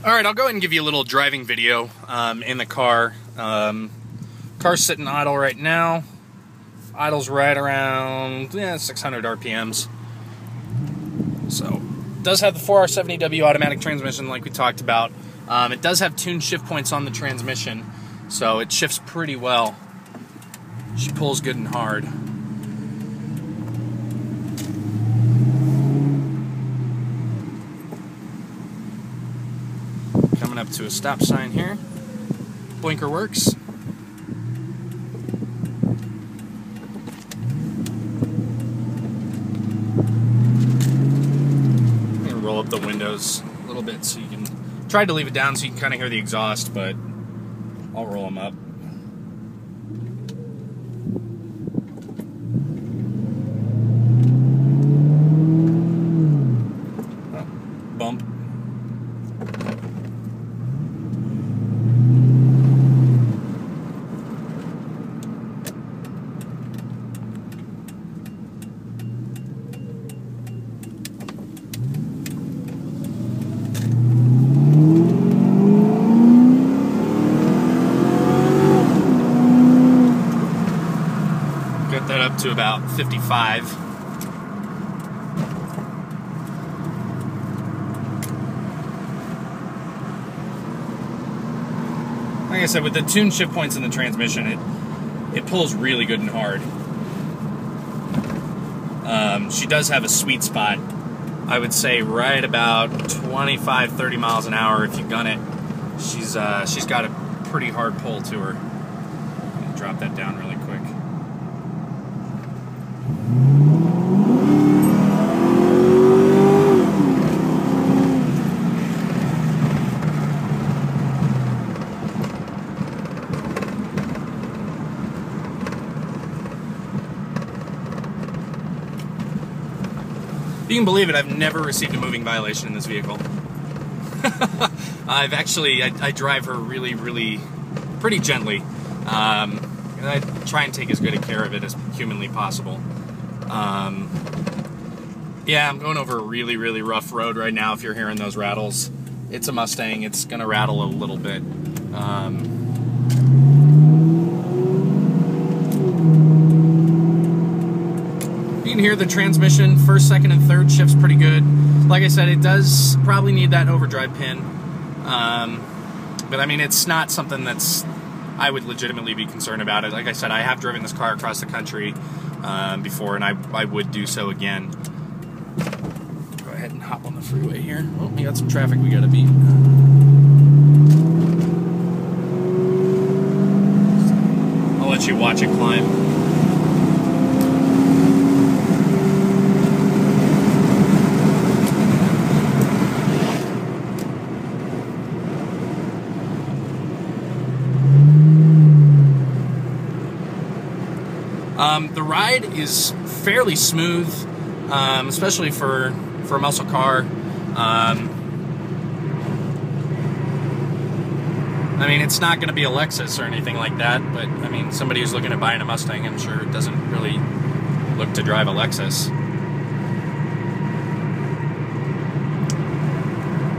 Alright, I'll go ahead and give you a little driving video in the car. Car's sitting idle right now. Idle's right around 600 RPMs. So, it does have the 4R70W automatic transmission like we talked about. It does have tuned shift points on the transmission, so it shifts pretty well. She pulls good and hard. Coming up to a stop sign here. Blinker works. I'm gonna roll up the windows a little bit so you can try to leave it down so you can kind of hear the exhaust, but I'll roll them up. Bump. Got that up to about 55. Like I said, with the tuned shift points in the transmission, it pulls really good and hard. She does have a sweet spot. I would say right about 25-30 miles an hour if you gun it. She's got a pretty hard pull to her. I'm gonna drop that down really quick. If you can believe it, I've never received a moving violation in this vehicle. I drive her really, pretty gently. And I try and take as good a care of it as humanly possible. Yeah, I'm going over a really rough road right now if you're hearing those rattles. It's a Mustang, it's gonna rattle a little bit. You can hear the transmission, first, second, and third shifts pretty good. Like I said, it does probably need that overdrive pin. But I mean, it's not something that's I would legitimately be concerned about it. Like I said, I have driven this car across the country before, and I would do so again. Go ahead and hop on the freeway here. Oh, we got some traffic we gotta beat. I'll let you watch it climb. The ride is fairly smooth, especially for a muscle car. I mean, it's not going to be a Lexus or anything like that, but I mean, somebody who's looking at buying a Mustang, I'm sure it doesn't really look to drive a Lexus.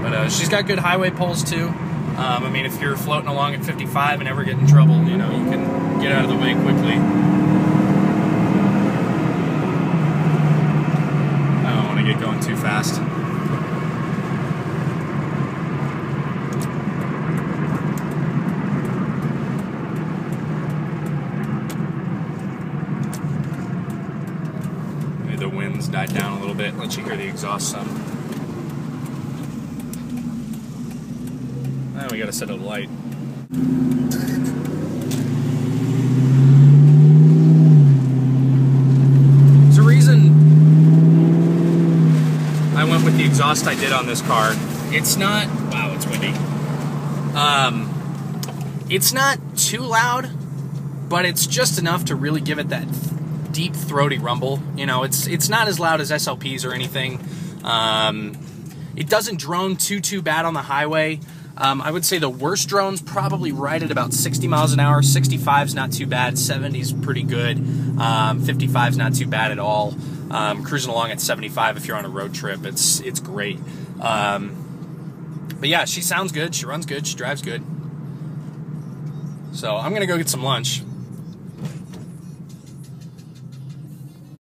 But she's got good highway pulls too. I mean, if you're floating along at 55 and ever get in trouble, you know, you can get out of the way quickly. Get going too fast. Maybe the wind's died down a little bit, let you hear the exhaust some. Now we gotta set a light. There's a reason I went with the exhaust I did on this car. It's not, wow, it's windy. It's not too loud, but it's just enough to really give it that deep, throaty rumble. You know, it's not as loud as SLPs or anything. It doesn't drone too bad on the highway. I would say the worst drone's probably right at about 60 miles an hour. 65's not too bad. 70's pretty good. 55's not too bad at all. Cruising along at 75 if you're on a road trip, it's great. But yeah, she sounds good. She runs good. She drives good. So I'm going to go get some lunch.